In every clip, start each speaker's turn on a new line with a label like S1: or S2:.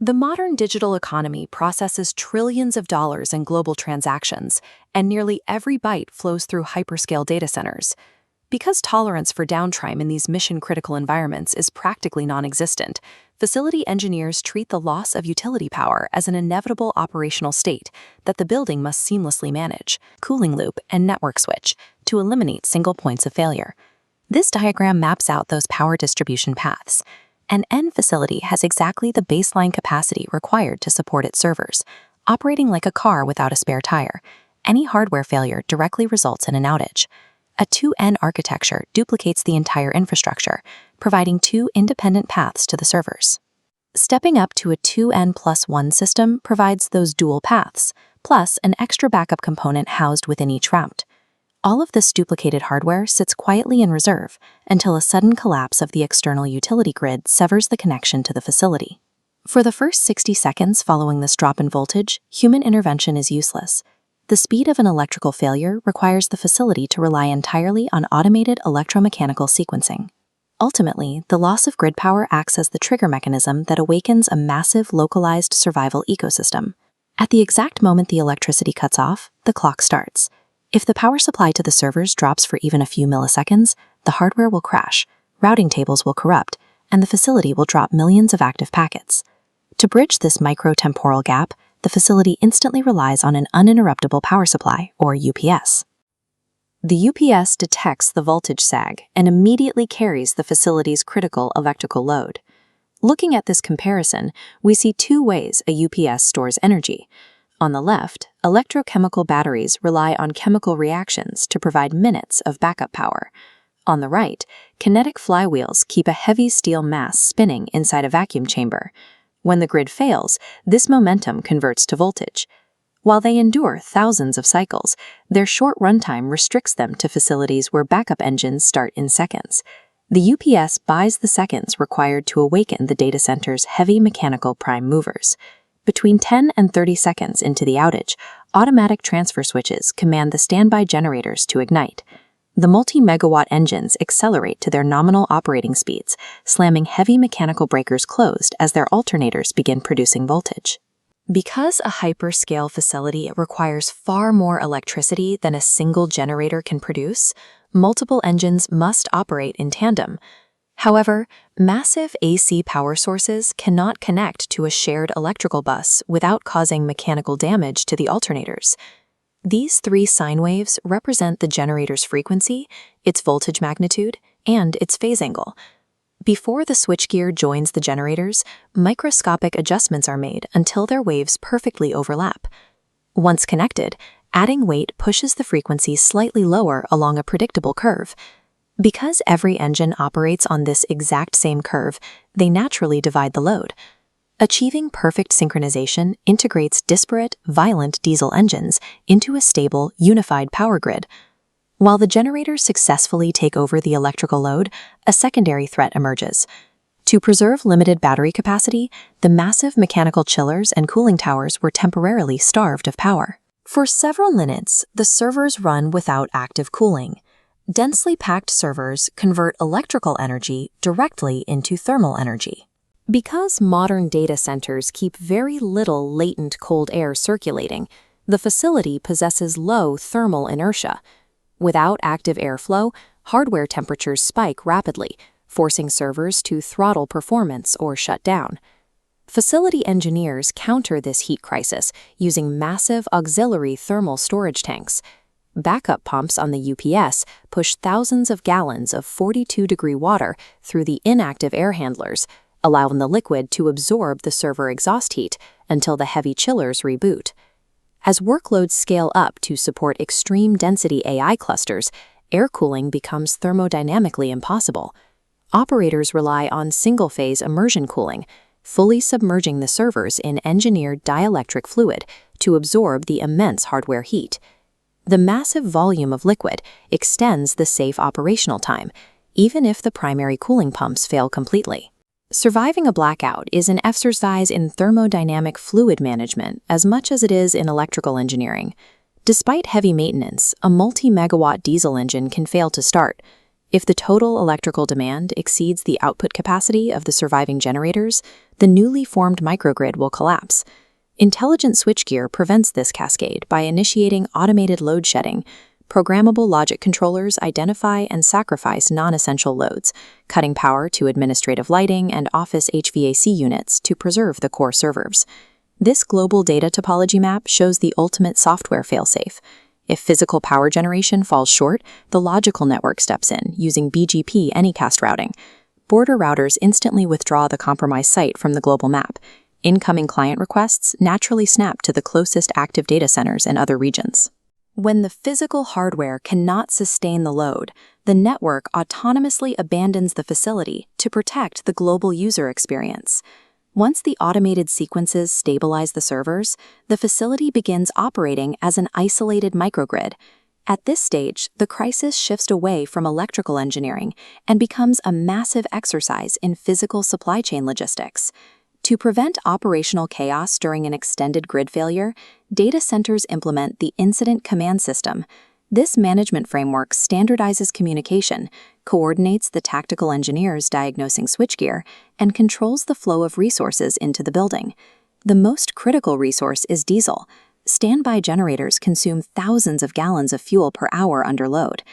S1: The modern digital economy processes trillions of dollars in global transactions, and nearly every byte flows through hyperscale data centers. Because tolerance for downtime in these mission-critical environments is practically non-existent, facility engineers treat the loss of utility power as an inevitable operational state that the building must seamlessly manage, cooling loop, and network switch to eliminate single points of failure. This diagram maps out those power distribution paths. An end facility has exactly the baseline capacity required to support its servers, operating like a car without a spare tire. Any hardware failure directly results in an outage. A 2N architecture duplicates the entire infrastructure, providing two independent paths to the servers. Stepping up to a 2N+1 system provides those dual paths, plus an extra backup component housed within each route. All of this duplicated hardware sits quietly in reserve until a sudden collapse of the external utility grid severs the connection to the facility. For the first 60 seconds following this drop in voltage, human intervention is useless. The speed of an electrical failure requires the facility to rely entirely on automated electromechanical sequencing. Ultimately, the loss of grid power acts as the trigger mechanism that awakens a massive localized survival ecosystem. At the exact moment the electricity cuts off, the clock starts. If the power supply to the servers drops for even a few milliseconds, the hardware will crash, routing tables will corrupt, and the facility will drop millions of active packets. To bridge this micro-temporal gap, the facility instantly relies on an uninterruptible power supply, or UPS. The UPS detects the voltage sag and immediately carries the facility's critical electrical load. Looking at this comparison, we see two ways a UPS stores energy. On the left, electrochemical batteries rely on chemical reactions to provide minutes of backup power. On the right, kinetic flywheels keep a heavy steel mass spinning inside a vacuum chamber. When the grid fails, this momentum converts to voltage. While they endure thousands of cycles, their short runtime restricts them to facilities where backup engines start in seconds. The UPS buys the seconds required to awaken the data center's heavy mechanical prime movers. Between 10 and 30 seconds into the outage, automatic transfer switches command the standby generators to ignite. The multi-megawatt engines accelerate to their nominal operating speeds, slamming heavy mechanical breakers closed as their alternators begin producing voltage. Because a hyperscale facility requires far more electricity than a single generator can produce, multiple engines must operate in tandem. However, massive AC power sources cannot connect to a shared electrical bus without causing mechanical damage to the alternators. These three sine waves represent the generator's frequency, its voltage magnitude, and its phase angle. Before the switchgear joins the generators, microscopic adjustments are made until their waves perfectly overlap. Once connected, adding weight pushes the frequency slightly lower along a predictable curve. Because every engine operates on this exact same curve, they naturally divide the load. Achieving perfect synchronization integrates disparate, violent diesel engines into a stable, unified power grid. While the generators successfully take over the electrical load, a secondary threat emerges. To preserve limited battery capacity, the massive mechanical chillers and cooling towers were temporarily starved of power. For several minutes, the servers run without active cooling. Densely packed servers convert electrical energy directly into thermal energy. Because modern data centers keep very little latent cold air circulating, the facility possesses low thermal inertia. Without active airflow, hardware temperatures spike rapidly, forcing servers to throttle performance or shut down. Facility engineers counter this heat crisis using massive auxiliary thermal storage tanks. Backup pumps on the UPS push thousands of gallons of 42-degree water through the inactive air handlers, allowing the liquid to absorb the server exhaust heat until the heavy chillers reboot. As workloads scale up to support extreme density AI clusters, air cooling becomes thermodynamically impossible. Operators rely on single-phase immersion cooling, fully submerging the servers in engineered dielectric fluid to absorb the immense hardware heat. The massive volume of liquid extends the safe operational time, even if the primary cooling pumps fail completely. Surviving a blackout is an exercise in thermodynamic fluid management as much as it is in electrical engineering. Despite heavy maintenance, a multi-megawatt diesel engine can fail to start. If the total electrical demand exceeds the output capacity of the surviving generators, the newly formed microgrid will collapse. Intelligent switchgear prevents this cascade by initiating automated load shedding. Programmable logic controllers identify and sacrifice non-essential loads, cutting power to administrative lighting and office HVAC units to preserve the core servers. This global data topology map shows the ultimate software failsafe. If physical power generation falls short, the logical network steps in, using BGP anycast routing. Border routers instantly withdraw the compromised site from the global map. Incoming client requests naturally snap to the closest active data centers in other regions. When the physical hardware cannot sustain the load, the network autonomously abandons the facility to protect the global user experience. Once the automated sequences stabilize the servers, the facility begins operating as an isolated microgrid. At this stage, the crisis shifts away from electrical engineering and becomes a massive exercise in physical supply chain logistics. To prevent operational chaos during an extended grid failure, data centers implement the Incident Command System. This management framework standardizes communication, coordinates the tactical engineers diagnosing switchgear, and controls the flow of resources into the building. The most critical resource is diesel. Standby generators consume thousands of gallons of fuel per hour under load.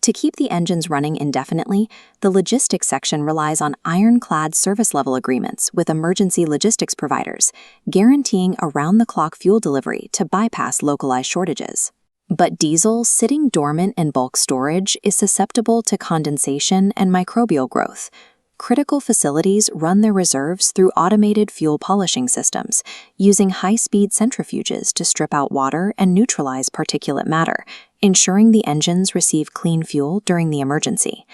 S1: To keep the engines running indefinitely, the logistics section relies on ironclad service-level agreements with emergency logistics providers, guaranteeing around-the-clock fuel delivery to bypass localized shortages. But diesel sitting dormant in bulk storage is susceptible to condensation and microbial growth. Critical facilities run their reserves through automated fuel polishing systems, using high-speed centrifuges to strip out water and neutralize particulate matter, ensuring the engines receive clean fuel during the emergency.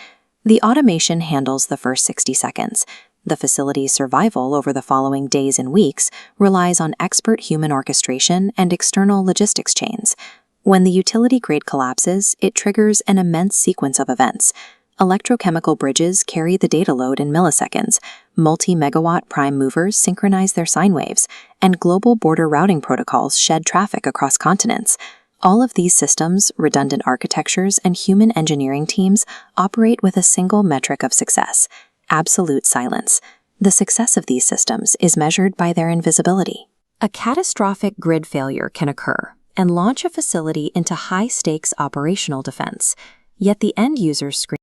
S1: The automation handles the first 60 seconds. The facility's survival over the following days and weeks relies on expert human orchestration and external logistics chains. When the utility grid collapses, it triggers an immense sequence of events. Electrochemical bridges carry the data load in milliseconds, multi-megawatt prime movers synchronize their sine waves, and global border routing protocols shed traffic across continents. All of these systems, redundant architectures, and human engineering teams operate with a single metric of success: absolute silence. The success of these systems is measured by their invisibility. A catastrophic grid failure can occur and launch a facility into high-stakes operational defense, yet the end user's screen